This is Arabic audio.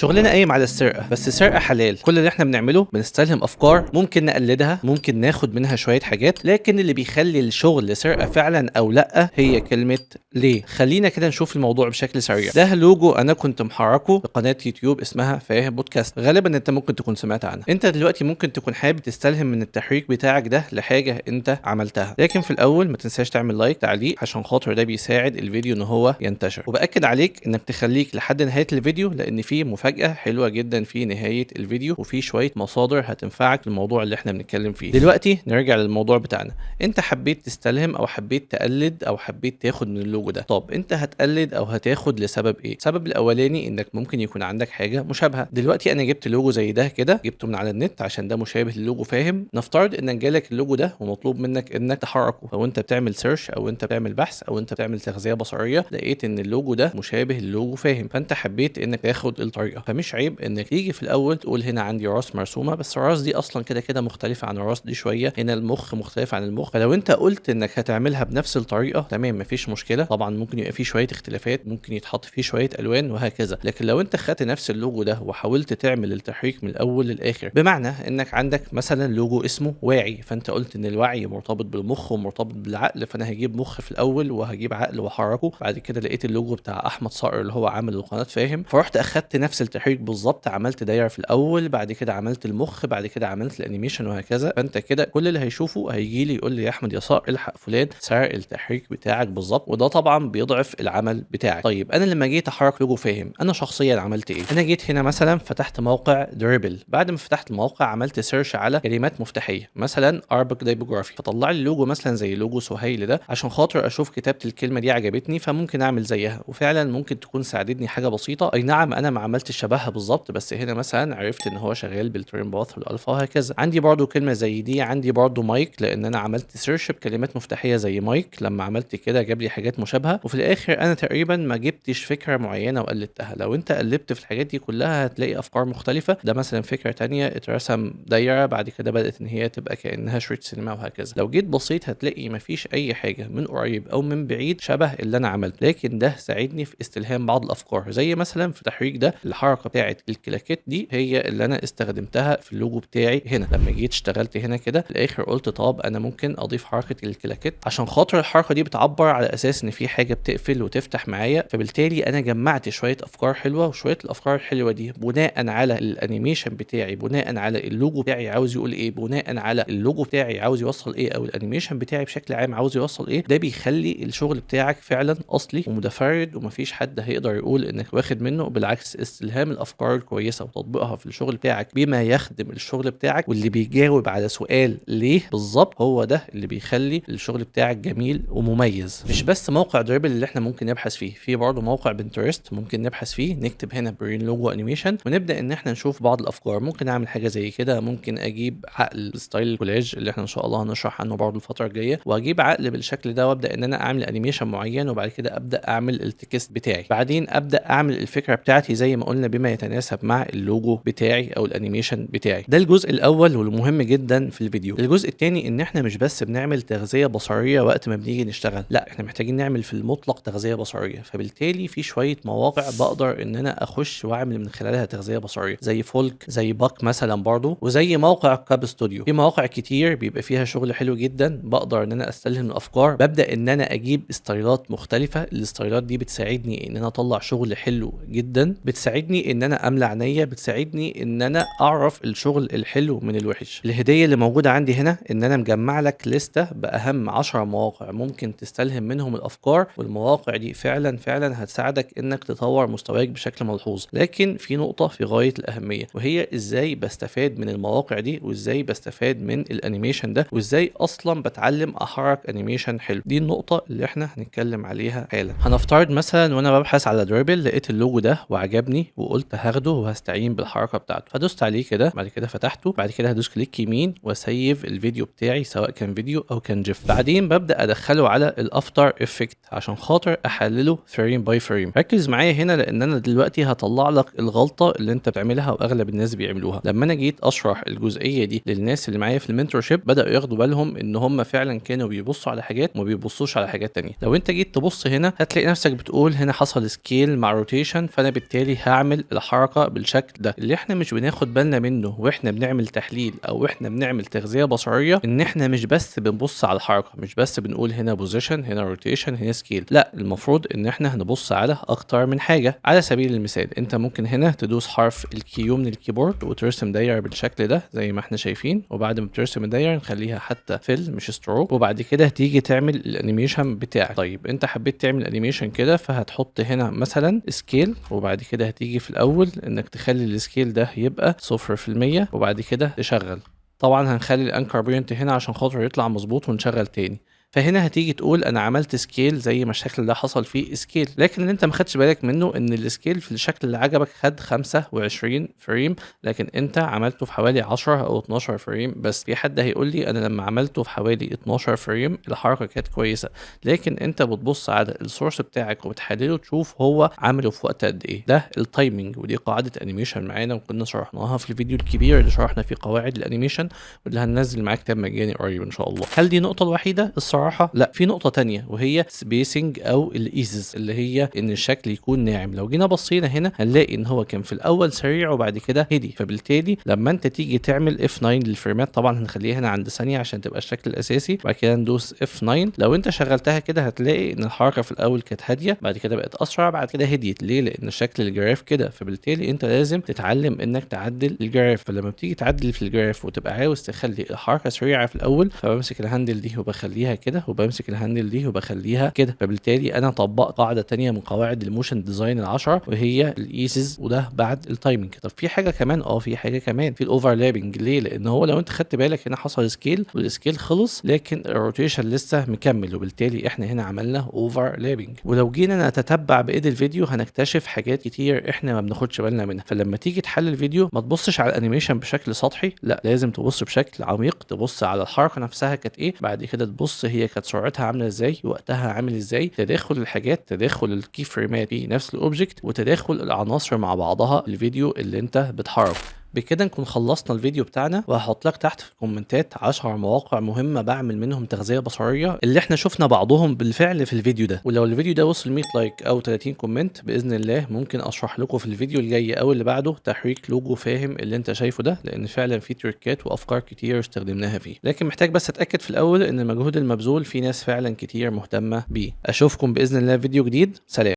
شغلنا قايم على السرقة، بس سرقة حلال. كل اللي احنا بنعمله بنستلهم افكار، ممكن نقلدها، ممكن ناخد منها شوية حاجات، لكن اللي بيخلي الشغل سرقة فعلا او لا هي كلمة ليه. خلينا كده نشوف الموضوع بشكل سريع. ده لوجو انا كنت محركه في قناة يوتيوب اسمها فاهم بودكاست، غالبا انت ممكن تكون سمعت عنها. انت دلوقتي ممكن تكون حابب تستلهم من التحريك بتاعك ده لحاجة انت عملتها، لكن في الاول ما تنساش تعمل لايك تعليق عشان خاطر ده بيساعد الفيديو ان هو ينتشر. وباكد عليك انك تخليك لحد نهاية الفيديو، لان في مفاجأة حلوة جدا في نهاية الفيديو، وفي شوية مصادر هتنفعك في الموضوع اللي احنا بنتكلم فيه دلوقتي. نرجع للموضوع بتاعنا. انت حبيت تستلهم او حبيت تقلد او حبيت تاخد من اللوجو ده. طب انت هتقلد او هتاخد لسبب ايه؟ السبب الاولاني انك ممكن يكون عندك حاجة مشابهة. دلوقتي انا جبت لوجو زي ده كده، جبته من على النت عشان ده مشابه للوجو فاهم. نفترض انك جالك اللوجو ده ومطلوب منك انك تحركه، او انت بتعمل سيرش او انت بتعمل بحث او انت بتعمل تغذية بصرية، لقيت ان اللوجو ده مشابه للوجو فاهم، فانت حبيت انك تاخد الطريقة. فمش عيب انك تيجي في الاول تقول هنا عندي راس مرسومة، بس الراس دي اصلا كده كده مختلفة عن الراس دي شوية، هنا المخ مختلف عن المخ. فلو انت قلت انك هتعملها بنفس الطريقة تمام مفيش مشكلة. طبعا ممكن يبقى فيه شوية اختلافات، ممكن يتحط فيه شوية الوان وهكذا، لكن لو انت خدت نفس اللوجو ده وحاولت تعمل التحريك من الاول للاخر، بمعنى انك عندك مثلا لوجو اسمه واعي، فانت قلت ان الوعي مرتبط بالمخ ومرتبط بالعقل، فانا هجيب مخ في الاول وهجيب عقل واحركه. بعد كده لقيت اللوجو بتاع احمد صقر اللي هو عامل القناه فاهم، فرحت اخدت نفس التحريك بالظبط، عملت دايره في الاول، بعد كده عملت المخ، بعد كده عملت الانيميشن وهكذا. فانت كده كل اللي هيشوفه هيجي لي يقول لي يا احمد يا صقر الحق فلان سرق التحريك بتاعك بالظبط، وده طبعا بيضعف العمل بتاعك. طيب انا لما جيت احرك لوجو فاهم، انا شخصيا عملت ايه؟ انا جيت هنا مثلا فتحت موقع دريبل، بعد ما فتحت الموقع عملت سيرش على كلمات مفتاحيه مثلا اربك دايبوجرافي، فطلع لي لوجو مثلا زي لوجو سهيل ده، عشان خاطر اشوف كتابه الكلمه دي عجبتني فممكن اعمل زيها، وفعلا ممكن تكون ساعدتني حاجه بسيطه. اي نعم انا ما عملتش شبهها بالظبط، بس هنا مثلا عرفت ان هو شغال بالترين باث والالفا وهكذا. عندي برضو كلمه زي دي، عندي برضو مايك، لان انا عملت سيرش بكلمات مفتاحيه زي مايك، لما عملت كده جاب لي حاجات مشابهه، وفي الاخر انا تقريبا ما جبتش فكره معينه وقلدتها. لو انت قلبت في الحاجات دي كلها هتلاقي افكار مختلفه. ده مثلا فكره تانية اترسم دايره، بعد كده بدات ان هي تبقى كانها شريط سينما وهكذا. لو جيت بصيت هتلاقي مفيش اي حاجه من قريب او من بعيد شبه اللي انا عملته، لكن ده ساعدني في استلهام بعض الافكار. زي مثلا في تحريك ده، الحركه بتاعه الكلاكيت دي هي اللي انا استخدمتها في اللوجو بتاعي هنا. لما جيت اشتغلت هنا كده في الاخر قلت طب انا ممكن اضيف حركه الكلاكيت عشان خاطر الحركه دي بتعبر على اساس ان في حاجه بتقفل وتفتح معايا، فبالتالي انا جمعت شويه افكار حلوه، وشويه الافكار الحلوه دي بناء على الانيميشن بتاعي، بناء على اللوجو بتاعي عاوز يقول ايه، بناء على اللوجو بتاعي عاوز يوصل ايه، او الانيميشن بتاعي بشكل عام عاوز يوصل ايه. ده بيخلي الشغل بتاعك فعلا اصلي ومتفرد، ومفيش حد هيقدر يقول انك واخد منه. بالعكس، استلهام الافكار الكويسه وتطبيقها في الشغل بتاعك بما يخدم الشغل بتاعك، واللي بيجاوب على سؤال ليه بالظبط، هو ده اللي بيخلي الشغل بتاعك جميل ومميز. مش بس موقع دريبل اللي احنا ممكن نبحث فيه، في برضه موقع بنترست ممكن نبحث فيه، نكتب هنا برين لوجو انيميشن ونبدا ان احنا نشوف بعض الافكار. ممكن اعمل حاجه زي كده، ممكن اجيب عقل ستايل كولاج اللي احنا ان شاء الله هنشرح عنه برضه الفتره الجايه، واجيب عقل بالشكل ده وابدا ان انا اعمل انيميشن معين، وبعد كده ابدا اعمل التكست بتاعي، بعدين ابدا اعمل الفكره بتاعتي زي ما قلنا بما يتناسب مع اللوجو بتاعي او الانيميشن بتاعي. ده الجزء الاول والمهم جدا في الفيديو. الجزء الثاني ان احنا مش بس بنعمل تغذيه بصريه وقت ما بنيجي نشتغل، لا احنا محتاجين نعمل في المطلق تغذيه بصريه. فبالتالي في شويه مواقع بقدر ان انا اخش واعمل من خلالها تغذيه بصريه، زي فولك، زي باك مثلا برضو، وزي موقع كاب ستوديو. في مواقع كتير بيبقى فيها شغل حلو جدا، بقدر ان انا استلهم الافكار، ببدا ان انا اجيب ستايلات مختلفه. الستايلات دي بتساعدني ان انا اطلع شغل حلو جدا، بتساعدني ان انا املى عينيا، بتساعدني ان انا اعرف الشغل الحلو من الوحش. الهديه اللي موجوده عندي هنا ان انا مجمع لك لسته باهم 10 مواقع ممكن تستلهم منهم الافكار، والمواقع دي فعلا فعلا هتساعدك انك تطور مستواك بشكل ملحوظ. لكن في نقطه في غايه الاهميه، وهي ازاي بستفاد من المواقع دي، وازاي بستفاد من الانيميشن ده، وازاي اصلا بتعلم احرك انيميشن حلو. دي النقطه اللي احنا هنتكلم عليها حالا. هنفترض مثلا وانا ببحث على دريبل لقيت اللوجو ده وعجبني، وقلت هاخده وهستعين بالحركه بتاعته، فدوست عليه كده، بعد كده فتحته، بعد كده هدوس كليك يمين واسيف الفيديو بتاعي سواء كان فيديو او كان جيف. بعدين ببدا ادخله على الافتر افكت عشان خاطر احلله فريم باي فريم. ركز معايا هنا لان انا دلوقتي هطلع لك الغلطه اللي انت بتعملها واغلب الناس بيعملوها. لما انا جيت اشرح الجزئيه دي للناس اللي معايا في المنتورشيب، بداوا ياخدوا بالهم ان هم فعلا كانوا بيبصوا على حاجات وما بيبصوش على حاجات تانية. لو انت جيت تبص هنا هتلاقي نفسك بتقول هنا حصل سكيل مع روتيشن، فانا بالتالي هعمل تعمل الحركه بالشكل ده. اللي احنا مش بناخد بالنا منه واحنا بنعمل تحليل او احنا بنعمل تغذيه بصريه ان احنا مش بس بنبص على الحركه، مش بس بنقول هنا بوزيشن، هنا روتيشن، هنا سكيل. لا، المفروض ان احنا هنبص على اكتر من حاجه. على سبيل المثال انت ممكن هنا تدوس حرف الكيو من الكيبورد وترسم دايره بالشكل ده زي ما احنا شايفين، وبعد ما بترسم الدايره نخليها حتى فيل مش ستروك، وبعد كده هتيجي تعمل الانيميشن بتاعك. طيب انت حبيت تعمل انيميشن كده فهتحط هنا مثلا سكيل، وبعد كده هتيجي في الاول انك تخلي السكيل ده يبقى 0%، وبعد كده تشغل. طبعا هنخلي الانكر بوينت هنا عشان خاطر يطلع مظبوط ونشغل تاني. فهنا هتيجي تقول انا عملت سكيل زي ما الشكل ده حصل فيه سكيل، لكن اللي انت ما خدتش بالك منه ان السكيل في الشكل اللي عجبك خد 25 فريم، لكن انت عملته في حوالي 10 او 12 فريم بس. في حد هيقول لي انا لما عملته في حوالي 12 فريم الحركه كانت كويسه، لكن انت بتبص على السورس بتاعك وبتحلله تشوف هو عمله في وقت قد ايه. ده التايمنج، ودي قاعده انيميشن معانا وكنا شرحناها في الفيديو الكبير اللي شرحنا فيه قواعد الانيميشن، واللي هننزل معاك كتاب مجاني قريب ان شاء الله. هل دي النقطه الوحيده؟ الصراحه لا، في نقطة تانية وهي سبيسنج او الايزز، اللي هي ان الشكل يكون ناعم. لو جينا بصينا هنا هنلاقي ان هو كان في الاول سريع وبعد كده هدي، فبالتالي لما انت تيجي تعمل F9 للفريمات، طبعا هنخليها هنا عند ثانية عشان تبقى الشكل الاساسي، بعد كده ندوس F9. لو انت شغلتها كده هتلاقي ان الحركة في الاول كانت هادية، بعد كده بقت اسرع، بعد كده هديت. ليه؟ لان شكل الجراف كده، فبالتالي انت لازم تتعلم انك تعدل الجراف. فلما بتيجي تعدل في الجراف وتبقى عاوز تخلي الحركة سريعة في الاول، فبمسك الهاندل دي وبخليها كده، وبمسك الهاندل دي وبخليها كده. فبالتالي انا طبقت قاعده تانية من قواعد الموشن ديزاين ال10 وهي الايزز، وده بعد التايمنج. طب في حاجه كمان، في حاجه كمان، في الاوفرلابنج. ليه؟ لان هو لو انت خدت بالك هنا حصل سكيل والسكيل خلص لكن الروتيشن لسه مكمل، وبالتالي احنا هنا عملنا اوفرلابنج. ولو جينا نتتبع بايد الفيديو هنكتشف حاجات كتير احنا ما بناخدش بالنا منها. فلما تيجي تحلل الفيديو ما تبصش على الانيميشن بشكل سطحي، لا لازم تبص بشكل عميق، تبص على الحركه نفسها كانت ايه، بعد كده تبص هي كانت سرعتها عامله ازاي، وقتها عامل ازاي، تداخل الحاجات، تداخل الكي فريمات في نفس الاوبجكت، وتداخل العناصر مع بعضها الفيديو اللي انت بتحرك. بكده نكون خلصنا الفيديو بتاعنا، وهحط لك تحت في الكومنتات 10 مواقع مهمة بعمل منهم تغذية بصرية اللي احنا شفنا بعضهم بالفعل في الفيديو ده. ولو الفيديو ده وصل 100 لايك او 30 كومنت بإذن الله ممكن اشرح لكم في الفيديو الجاي او اللي بعده تحريك لوجو فاهم اللي انت شايفه ده، لان فعلا في تريكات وافكار كتير استخدمناها فيه، لكن محتاج بس اتاكد في الاول ان المجهود المبذول في ناس فعلا كتير مهتمة بيه. اشوفكم بإذن الله في فيديو جديد. سلام.